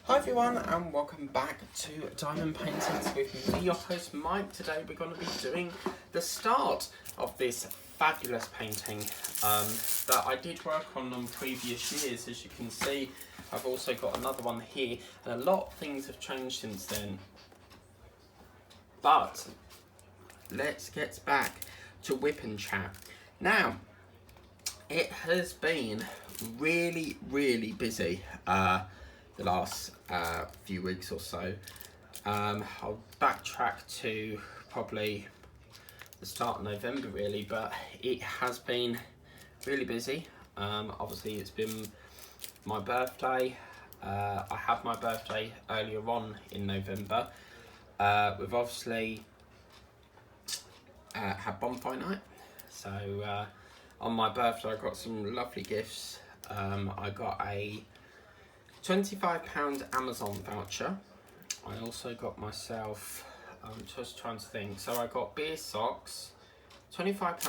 Hi everyone and welcome back to Diamond Paintings with me, your host Mike. Today we're going to be doing the start of this fabulous painting that I did work on previous years. As you can see, I've also got another one here and a lot of things have changed since then. But let's get back to whip and chat. Now, it has been really busy the last few weeks or so. I'll backtrack to probably the start of November really, but it has been really busy. Obviously it's been my birthday. I had my birthday earlier on in November. We've obviously had bonfire night. So on my birthday I got some lovely gifts. I got a £25 Amazon voucher. I also got myself, I'm just trying to think, so I got beer socks, £25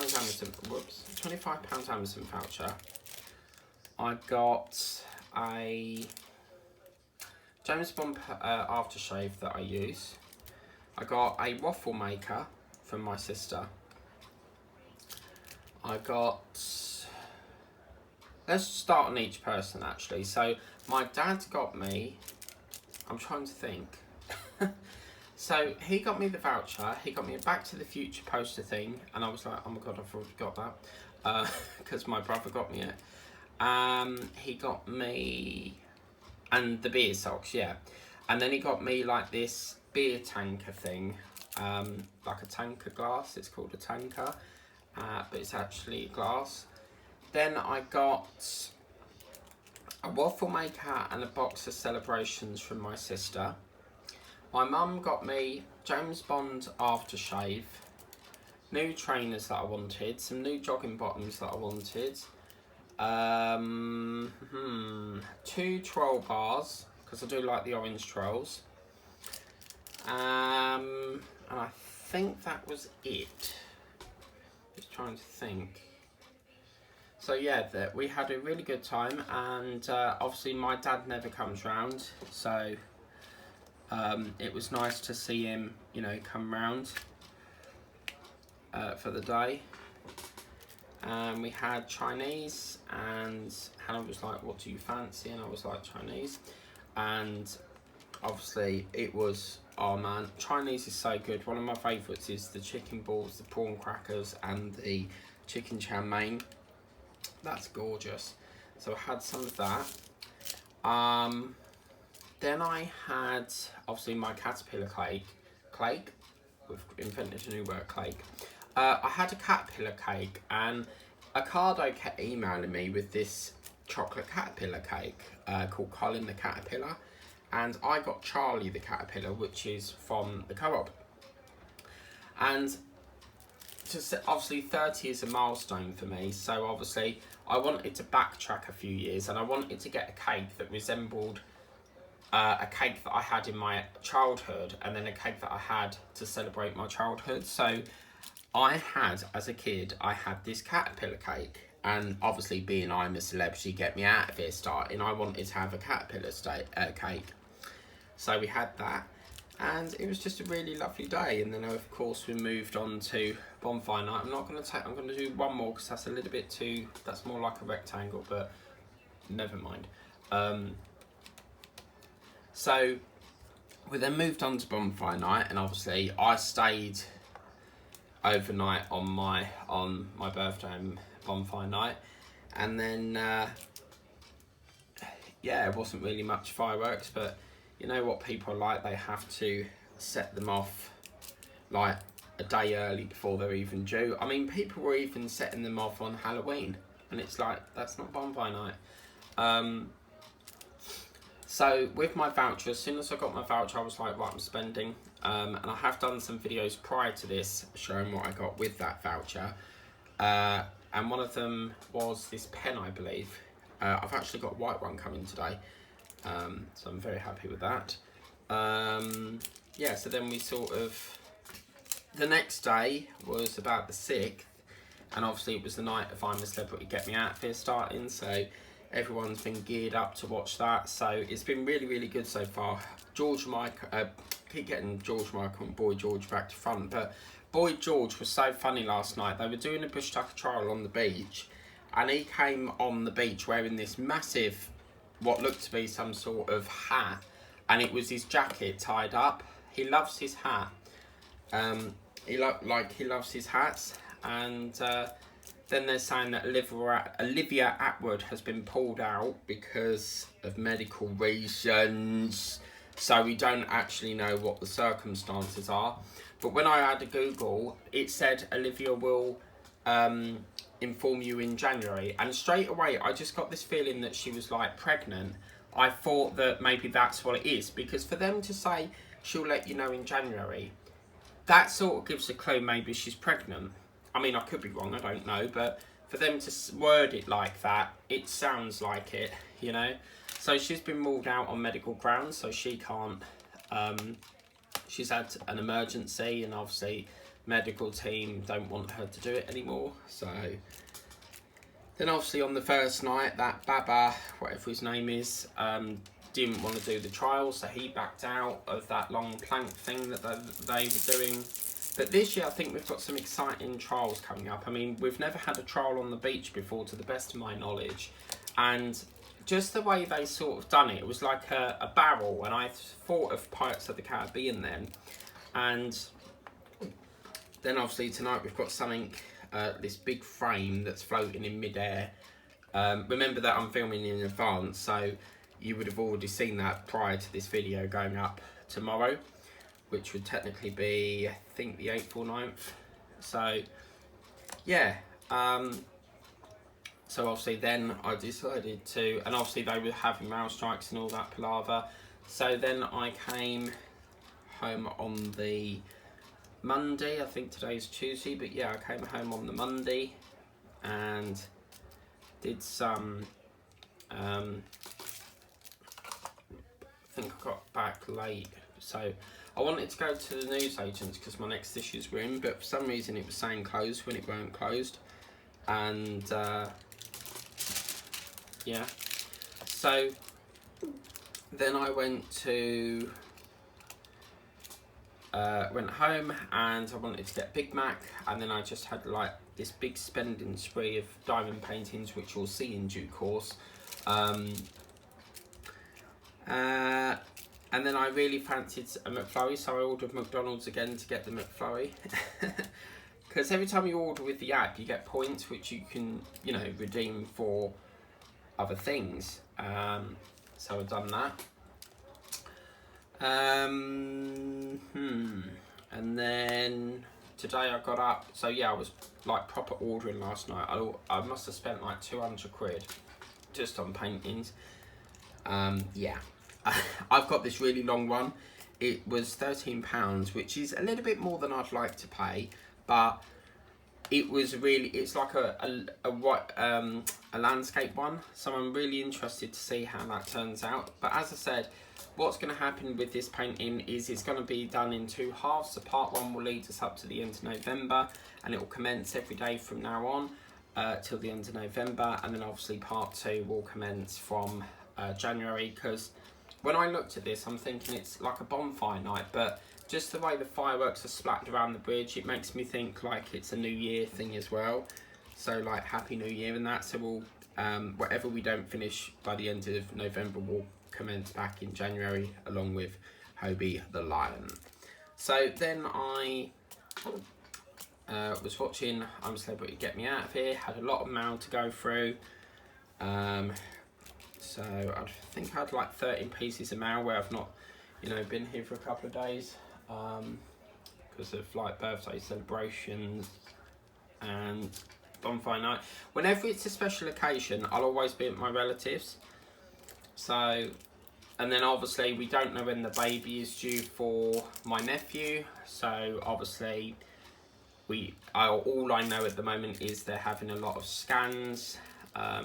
Amazon voucher. I got a James Bond aftershave that I use. I got a waffle maker from my sister. I got, let's start on each person actually. So my dad got me, I'm trying to think. So he got me the voucher, he got me a Back to the Future poster thing, and I was like, oh my god, I've already got that. Because my brother got me it. He got me, and the beer socks, yeah. And then he got me like this beer tanker thing, like a tanker glass, it's called a tanker, but it's actually glass. Then I got a waffle maker and a box of celebrations from my sister. My mum got me James Bond aftershave, new trainers that I wanted, some new jogging bottoms that I wanted, 2 troll bars, because I do like the orange trolls, and I think that was it. Just trying to think. So yeah, we had a really good time, and obviously my dad never comes round, so it was nice to see him, you know, come round for the day. And we had Chinese, and Hannah was like, what do you fancy? And I was like, Chinese. And obviously it was, oh man, Chinese is so good. One of my favourites is the chicken balls, the prawn crackers, and the chicken chow mein. That's gorgeous. So I had some of that. Then I had obviously my caterpillar cake. We've invented a new word, cake. I had a caterpillar cake, and Ocado kept emailing me with this chocolate caterpillar cake called Colin the Caterpillar, and I got Charlie the Caterpillar, which is from the Co-op. And obviously 30 is a milestone for me, so obviously I wanted to backtrack a few years, and I wanted to get a cake that resembled a cake that I had in my childhood, and then a cake that I had to celebrate my childhood. So I had, as a kid, I had this caterpillar cake, and obviously being I'm a celebrity, get me out of here starting, I wanted to have a caterpillar cake. So we had that, and it was just a really lovely day. And then of course we moved on to bonfire night. I'm going to do one more because that's a little bit too, that's more like a rectangle, but never mind. So we then moved on to bonfire night, and obviously I stayed overnight on my birthday and bonfire night, and then yeah, it wasn't really much fireworks, but you know what people are like, they have to set them off like a day early before they're even due. I mean, people were even setting them off on Halloween, and it's like, that's not bonfire night. So with my voucher, as soon as I got my voucher, I was like, right, I'm spending. And I have done some videos prior to this showing what I got with that voucher. And one of them was this pen, I believe. I've actually got a white one coming today. So I'm very happy with that. Yeah, so then we sort of, the next day was about the 6th. And obviously it was the night of I'm a Celebrity, Get Me Out of Here starting. So everyone's been geared up to watch that. So it's been really, really good so far. George Michael, keep getting George Michael and Boy George back to front, but Boy George was so funny last night. They were doing a bush tucker trial on the beach, and he came on the beach wearing this massive, what looked to be some sort of hat, and it was his jacket tied up. He loves his hat. He loves his hats, and then they're saying that Olivia Attwood has been pulled out because of medical reasons. So we don't actually know what the circumstances are. But when I had a Google, it said Olivia will inform you in January. And straight away, I just got this feeling that she was like pregnant. I thought that maybe that's what it is. Because for them to say she'll let you know in January, that sort of gives a clue maybe she's pregnant. I mean, I could be wrong, I don't know. But for them to word it like that, it sounds like it, you know. So she's been ruled out on medical grounds, so she can't, she's had an emergency, and obviously medical team don't want her to do it anymore. So then obviously on the first night, that Baba, whatever his name is, didn't want to do the trial, so he backed out of that long plank thing that they were doing. But this year I think we've got some exciting trials coming up. I mean, we've never had a trial on the beach before, to the best of my knowledge, and just the way they sort of done it, it was like a barrel, and I thought of Pirates of the Caribbean then. And then obviously tonight we've got something, this big frame that's floating in midair. Remember that I'm filming in advance, so you would have already seen that prior to this video going up tomorrow, which would technically be, I think, the 8th or 9th. So yeah, so obviously then I decided to, and obviously they were having rail strikes and all that palaver. So then I came home on the Monday, I think today's Tuesday, but yeah, I came home on the Monday and did some, I think I got back late. So I wanted to go to the newsagents because my next issues were in, but for some reason it was saying closed when it weren't closed. And yeah, so then I went home and I wanted to get Big Mac, and then I just had like this big spending spree of diamond paintings, which you'll see in due course. And then I really fancied a McFlurry, so I ordered McDonald's again to get the McFlurry. Because every time you order with the app, you get points which you can, you know, redeem for other things. So I've done that. And then today I got up. So yeah, I was like proper ordering last night. I must have spent like 200 quid just on paintings. Yeah. I've got this really long one. It was £13, which is a little bit more than I'd like to pay, but it was really, it's like a landscape one, so I'm really interested to see how that turns out. But as I said, what's going to happen with this painting is it's going to be done in 2 halves. So part 1 will lead us up to the end of November, and it will commence every day from now on till the end of November, and then obviously part 2 will commence from January, because when I looked at this, I'm thinking it's like a bonfire night, but just the way the fireworks are splattered around the bridge, it makes me think like it's a New Year thing as well. So like Happy New Year and that. So we'll, whatever we don't finish by the end of November, we'll commence back in January along with Hobie the Lion. So then I was watching I'm a Celebrity, Get Me Out of Here. Had a lot of mail to go through. So I think I had like 13 pieces of mail where I've not, you know, been here for a couple of days because of like birthday celebrations and bonfire night. Whenever it's a special occasion, I'll always be at my relatives. So, and then obviously we don't know when the baby is due for my nephew. So obviously all I know at the moment is they're having a lot of scans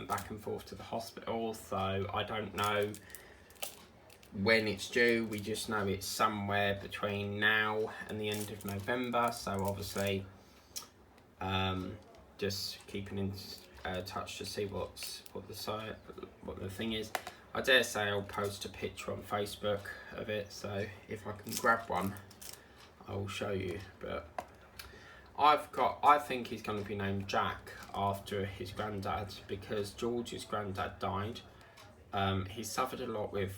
back and forth to the hospital, so I don't know when it's due. We just know it's somewhere between now and the end of November, so obviously just keeping in touch to see what the thing is. I dare say I'll post a picture on Facebook of it, so if I can grab one, I will show you. But I think he's going to be named Jack after his granddad, because George's granddad died. He suffered a lot with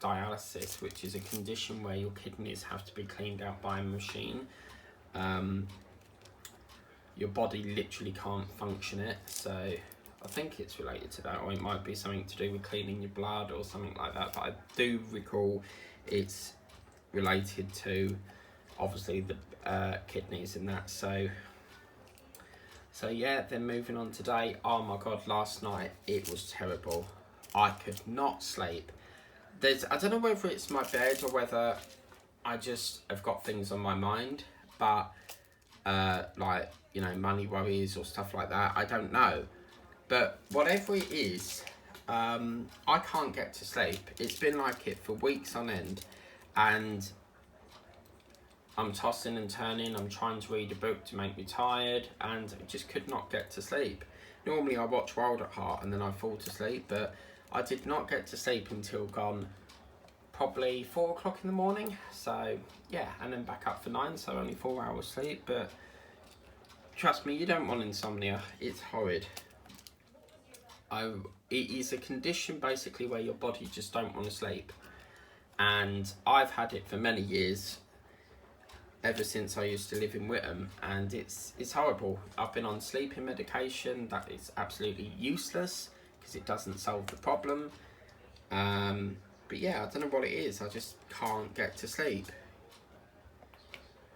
dialysis, which is a condition where your kidneys have to be cleaned out by a machine. Your body literally can't function it, so I think it's related to that, or it might be something to do with cleaning your blood or something like that, but I do recall it's related to obviously the kidneys and that. So yeah, then moving on today. Oh my god, last night it was terrible. I could not sleep. I don't know whether it's my bed or whether I just have got things on my mind, but like, you know, money worries or stuff like that, I don't know. But whatever it is, I can't get to sleep. It's been like it for weeks on end, and I'm tossing and turning. I'm trying to read a book to make me tired, and I just could not get to sleep. Normally I watch Wild at Heart and then I fall to sleep, but I did not get to sleep until gone probably 4 o'clock in the morning. So yeah, and then back up for 9, so only 4 hours sleep. But trust me, you don't want insomnia. It's horrid. It is a condition basically where your body just don't want to sleep, and I've had it for many years, ever since I used to live in Whittam, and it's horrible. I've been on sleeping medication that is absolutely useless because it doesn't solve the problem. But yeah, I don't know what it is. I just can't get to sleep.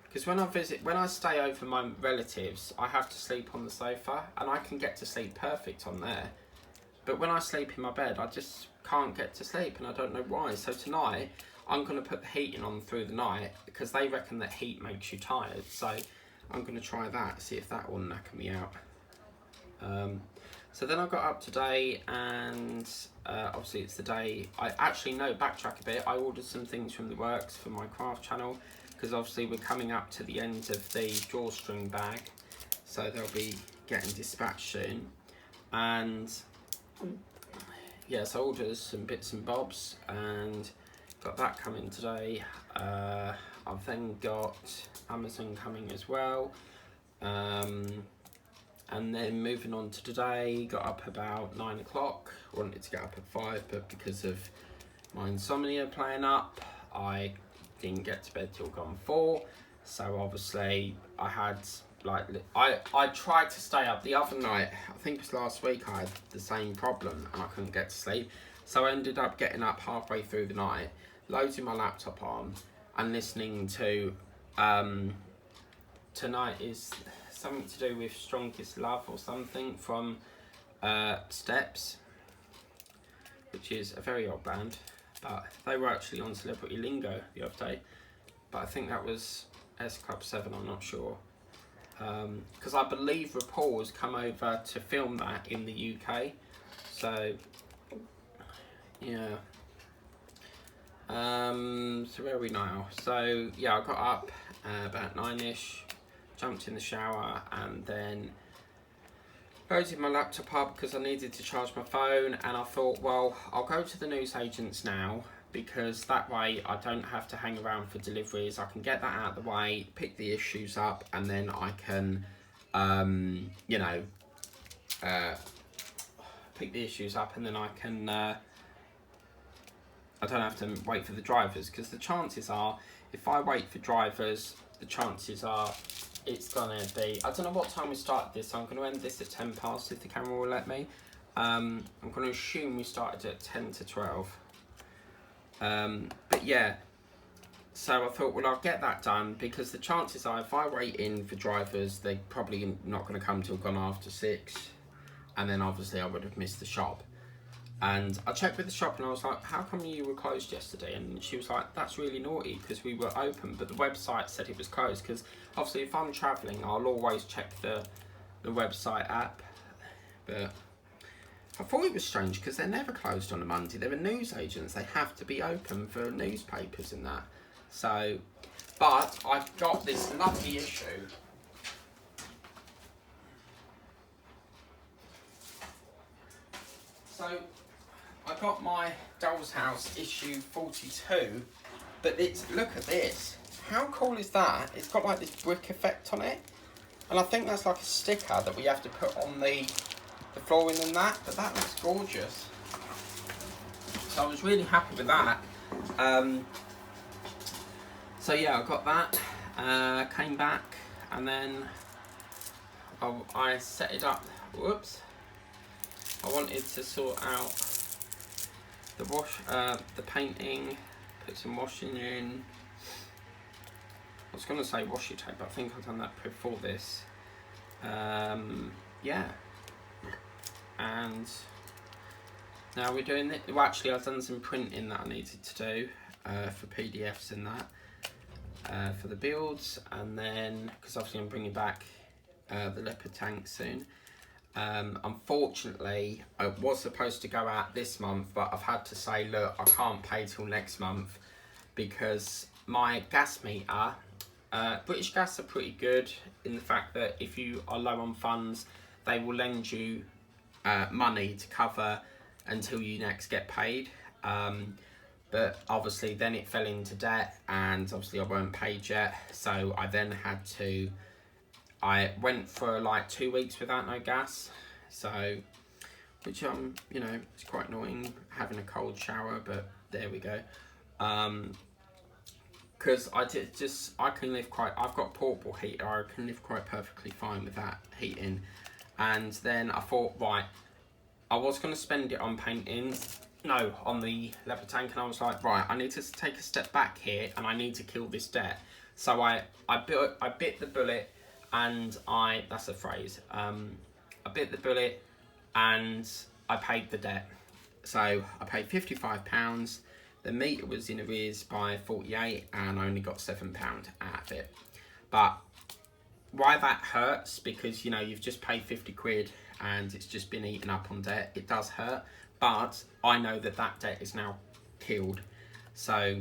Because when I stay over my relatives, I have to sleep on the sofa, and I can get to sleep perfect on there. But when I sleep in my bed, I just can't get to sleep, and I don't know why. So tonight, I'm going to put the heating on through the night, because they reckon that heat makes you tired. So I'm going to try that, see if that will knacker me out. So then I got up today, and obviously it's the day. Backtrack a bit. I ordered some things from the works for my craft channel, because obviously we're coming up to the end of the drawstring bag, so they'll be getting dispatched soon. And yeah, so I ordered some bits and bobs and got that coming today. I've then got Amazon coming as well. And then moving on to today, got up about 9 o'clock. Wanted to get up at 5, but because of my insomnia playing up, I didn't get to bed till gone 4. So obviously I had I tried to stay up the other night. I think it was last week I had the same problem and I couldn't get to sleep. So I ended up getting up halfway through the night, loading my laptop on and listening to tonight is something to do with Strongest Love or something from Steps, which is a very old band, but they were actually on Celebrity Lingo the other day, but I think that was S Club 7, I'm not sure. Because I believe RuPaul has come over to film that in the UK, so yeah. So where are we now? So yeah, I got up about 9ish, jumped in the shower, and then loaded my laptop up because I needed to charge my phone, and I thought, well, I'll go to the newsagents now, because that way I don't have to hang around for deliveries. I can get that out of the way, pick the issues up, and then I can, pick the issues up, and then I can, I don't have to wait for the drivers, because the chances are, if I wait for drivers, the chances are it's gonna be, I don't know what time we started this, so I'm gonna end this at 10 past if the camera will let me. I'm gonna assume we started at 10 to 12. But yeah, so I thought, well, I'll get that done, because the chances are if I wait in for drivers, they're probably not going to come till gone after 6, and then obviously I would have missed the shop. And I checked with the shop and I was like, how come you were closed yesterday? And she was like, that's really naughty, because we were open, but the website said it was closed, because obviously if I'm travelling, I'll always check the website app. But I thought it was strange because they're never closed on a Monday. They're newsagents. They have to be open for newspapers and that. So, but I've got this lovely issue. So I got my Doll's House issue 42, but look at this. How cool is that? It's got like this brick effect on it, and I think that's like a sticker that we have to put on the flooring and that, but that looks gorgeous. So I was really happy with that. So yeah, I got that, came back, and then I set it up. Whoops. I wanted to sort out the painting, put some washing in. I was going to say washi tape, but I think I've done that before this. Yeah. And now we're doing it. Well, actually, I've done some printing that I needed to do for PDFs and that for the builds, and then because obviously I'm bringing back the leopard tank soon. Unfortunately, I was supposed to go out this month, but I've had to say, look, I can't pay till next month because my gas meter, British Gas are pretty good in the fact that if you are low on funds, they will lend you money to cover until you next get paid. But obviously then it fell into debt, and obviously I weren't paid yet, so I then had to, I went for like 2 weeks without no gas, so, which you know, it's quite annoying having a cold shower, but there we go. Because I can live I've got a portable heater, I can live quite perfectly fine with that heating. And then I thought, right, I was going to spend it on painting, no, on the leopard tank, and I was like, right, I need to take a step back here, and I need to kill this debt. So I bit the bullet, and that's a phrase, I bit the bullet, and I paid the debt. So I paid £55, the meter was in arrears by 48, and I only got £7 out of it. But why that hurts, because you know, you've just paid 50 quid and it's just been eaten up on debt, it does hurt, but I know that that debt is now killed. So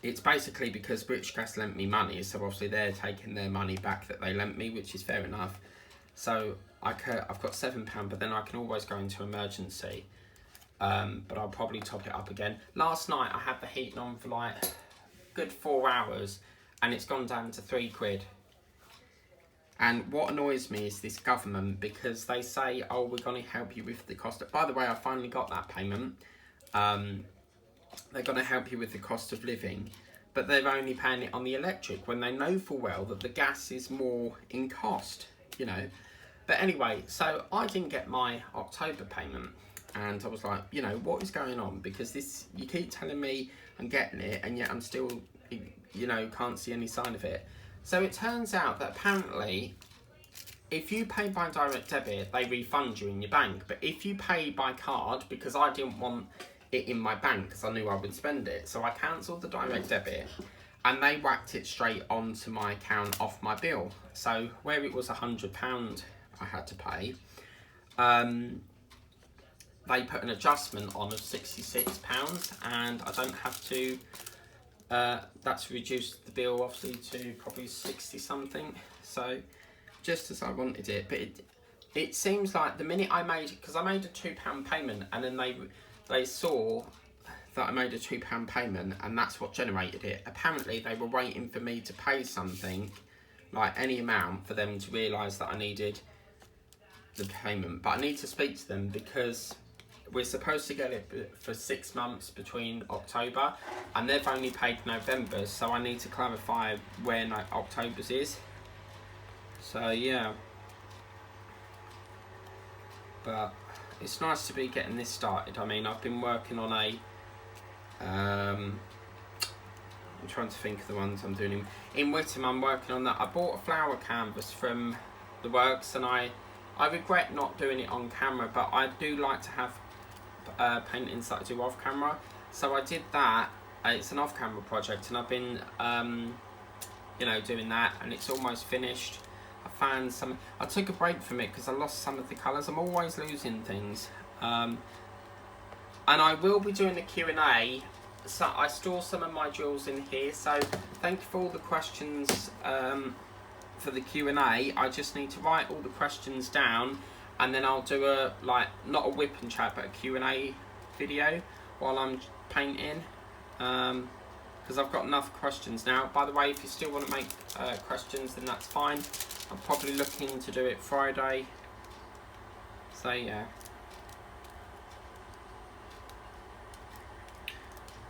it's basically because British Gas lent me money, so obviously they're taking their money back that they lent me, which is fair enough. So I've got £7, but then I can always go into emergency, but I'll probably top it up again. Last night I had the heating on for like good 4 hours, and it's gone down to 3 quid. And what annoys me is this government, because they say, oh, we're going to help you with the cost. By the way, I finally got that payment. They're going to help you with the cost of living, but they're only paying it on the electric when they know full well that the gas is more in cost, you know. But anyway, so I didn't get my October payment, and I was like, you know, what is going on? Because this, you keep telling me I'm getting it, and yet I'm still, you know, can't see any sign of it. So it turns out that apparently, if you pay by direct debit, they refund you in your bank. But if you pay by card, because I didn't want it in my bank because I knew I would spend it, so I cancelled the direct debit, and they whacked it straight onto my account off my bill. So where it was £100 I had to pay, they put an adjustment on of £66, and I don't have to. That's reduced the bill obviously to probably 60 something, so just as I wanted it. But it seems like the minute I made, because I made a £2 payment, and then they saw that I made a £2 payment, and that's what generated it. Apparently they were waiting for me to pay something, like any amount, for them to realise that I needed the payment. But I need to speak to them, because we're supposed to get it for 6 months between October, and they've only paid November, so I need to clarify when October's is. So yeah, but it's nice to be getting this started. I mean, I've been working on I'm trying to think of the ones I'm doing in Whittam. I'm working on that. I bought a flower canvas from the works, and I regret not doing it on camera, but I do like to have paintings that I do off camera, so I did that. It's an off camera project, and I've been you know, doing that, and it's almost finished. I took a break from it because I lost some of the colours. I'm always losing things, and I will be doing a Q&A, so I store some of my jewels in here, so thank you for all the questions for the Q&A. I just need to write all the questions down, and then I'll do a, like, not a whip and chat, but a Q&A video while I'm painting, because I've got enough questions now. By the way, if you still want to make questions, then that's fine. I'm probably looking to do it Friday, so yeah.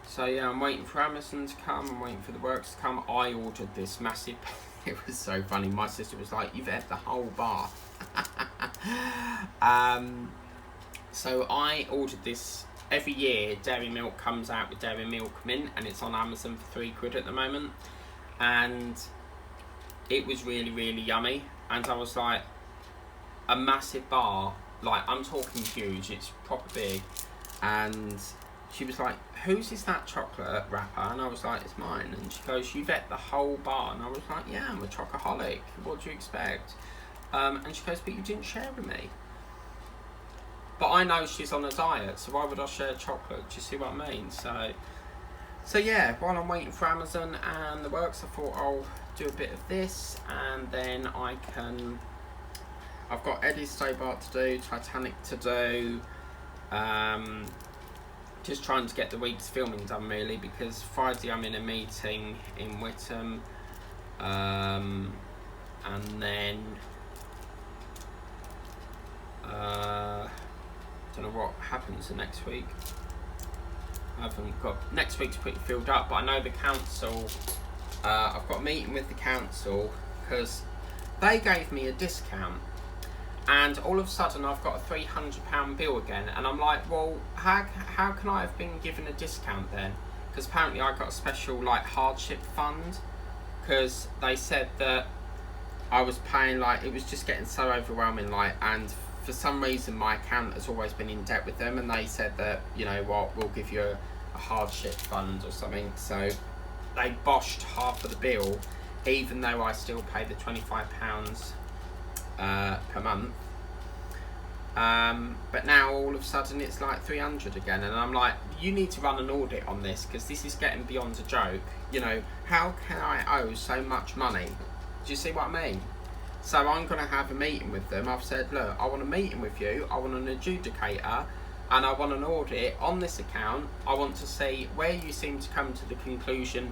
So yeah, I'm waiting for Amazon to come, I'm waiting for the works to come. I ordered this massive, it was so funny, my sister was like, you've had the whole bar. So I ordered this. Every year Dairy Milk comes out with Dairy Milk Mint, and it's on Amazon for £3 at the moment, and it was really, really yummy. And I was like, a massive bar, like I'm talking huge, it's proper big. And she was like, whose is that chocolate wrapper? And I was like, it's mine. And she goes, you've ate the whole bar? And I was like, yeah, I'm a chocoholic, what do you expect? And she goes, but you didn't share with me. But I know she's on a diet, so why would I share chocolate? Do you see what I mean? So yeah, while I'm waiting for Amazon and the works, I thought I'll do a bit of this, and then I've got Eddie's Stobart to do, Titanic to do, just trying to get the week's filming done really, because Friday I'm in a meeting in Whittam, and then don't know what happens the next week. I haven't got, next week's pretty filled up, but I know the council, I've got a meeting with the council because they gave me a discount, and all of a sudden I've got a £300 bill again, and I'm like, well, how can I have been given a discount then? Because apparently I got a special like hardship fund, because they said that I was paying, like, it was just getting so overwhelming, like, and for some reason my account has always been in debt with them, and they said that, you know what, we'll give you a hardship fund or something. So they boshed half of the bill, even though I still pay the £25 per month. But now all of a sudden it's like 300 again, and I'm like, you need to run an audit on this, because this is getting beyond a joke. You know, how can I owe so much money? Do you see what I mean? So I'm going to have a meeting with them. I've said, look, I want a meeting with you, I want an adjudicator, and I want an audit on this account. I want to see where you seem to come to the conclusion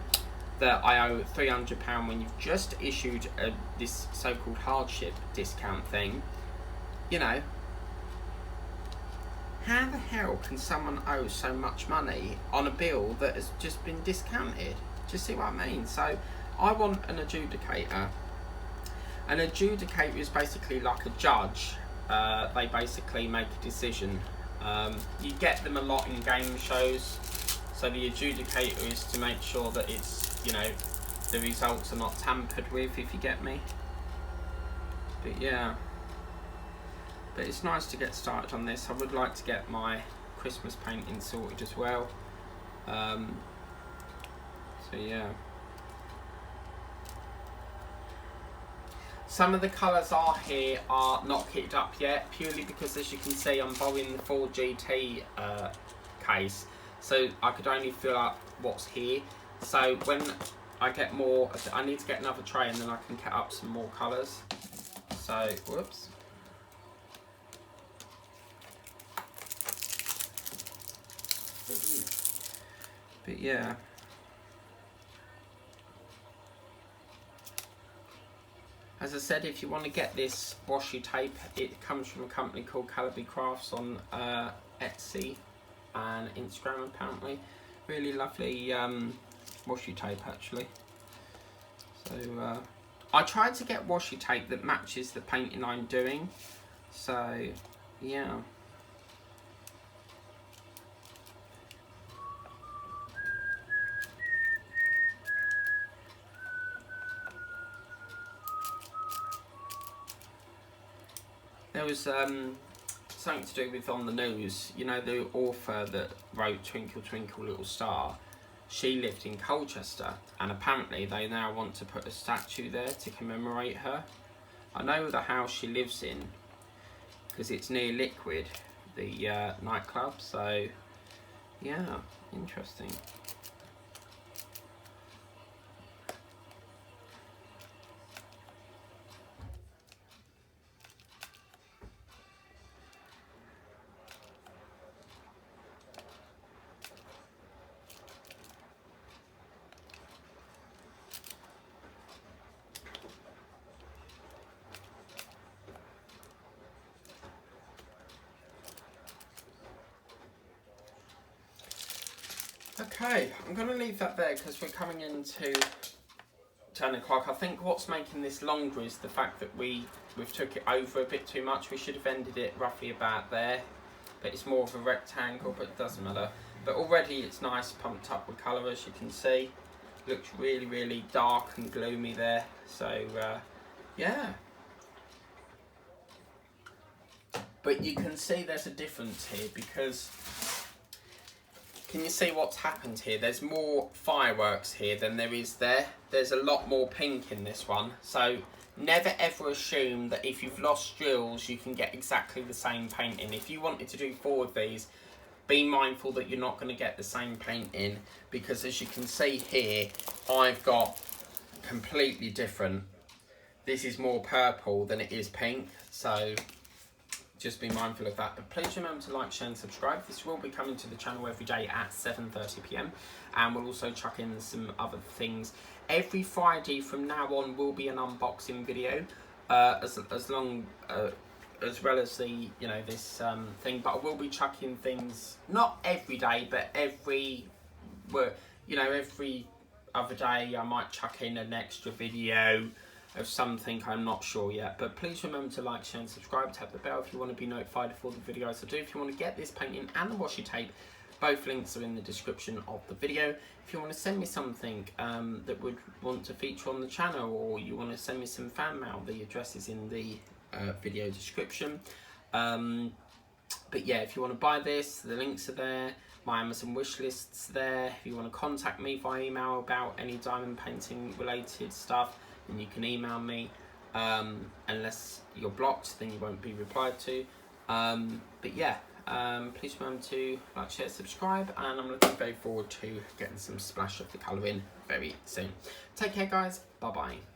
that I owe £300 when you've just issued this so-called hardship discount thing. You know, how the hell can someone owe so much money on a bill that has just been discounted? Do you see what I mean? So I want an adjudicator. An adjudicator is basically like a judge. They basically make a decision. You get them a lot in game shows. So the adjudicator is to make sure that it's, you know, the results are not tampered with, if you get me. But yeah. But it's nice to get started on this. I would like to get my Christmas painting sorted as well. So yeah. Some of the colours here are not kitted up yet, purely because, as you can see, I'm borrowing the 4GT case, so I could only fill up what's here. So when I get more, I need to get another tray, and then I can cut up some more colours. So, whoops. But yeah. As I said, if you want to get this washi tape, it comes from a company called Calabi Crafts on Etsy and Instagram apparently. Really lovely washi tape actually. So I tried to get washi tape that matches the painting I'm doing. So yeah. There was something to do with on the news, you know, the author that wrote Twinkle Twinkle Little Star, she lived in Colchester, and apparently they now want to put a statue there to commemorate her. I know the house she lives in because it's near Liquid, the nightclub, so yeah, interesting. Okay, I'm going to leave that there because we're coming into 10 o'clock. I think what's making this longer is the fact that we've took it over a bit too much. We should have ended it roughly about there, but it's more of a rectangle, but it doesn't matter. But already it's nice, pumped up with colour, as you can see. Looks really, really dark and gloomy there. So, yeah. But you can see there's a difference here because, can you see what's happened here? There's more fireworks here than there is there. There's a lot more pink in this one. So never ever assume that if you've lost drills, you can get exactly the same paint in. If you wanted to do 4 of these, be mindful that you're not going to get the same paint in, because as you can see here, I've got completely different. This is more purple than it is pink, so just be mindful of that. But please remember to like, share and subscribe. This will be coming to the channel every day at 7:30 p.m. and we'll also chuck in some other things. Every Friday from now on will be an unboxing video, as well as the this thing. But I will be chucking things not every day, but every other day I might chuck in an extra video of something. I'm not sure yet, but please remember to like, share and subscribe. Tap the bell if you want to be notified of all the videos I do. If you want to get this painting and the washi tape, both links are in the description of the video. If you want to send me something that would want to feature on the channel, or you want to send me some fan mail, the address is in the video description. But yeah, if you want to buy this, the links are there. My Amazon wish list's there. If you want to contact me via email about any diamond painting related stuff, then you can email me. Unless you're blocked, then you won't be replied to. But yeah, please remember to like, share, subscribe, and I'm looking very forward to getting some splash of the colour in very soon. Take care, guys. Bye bye.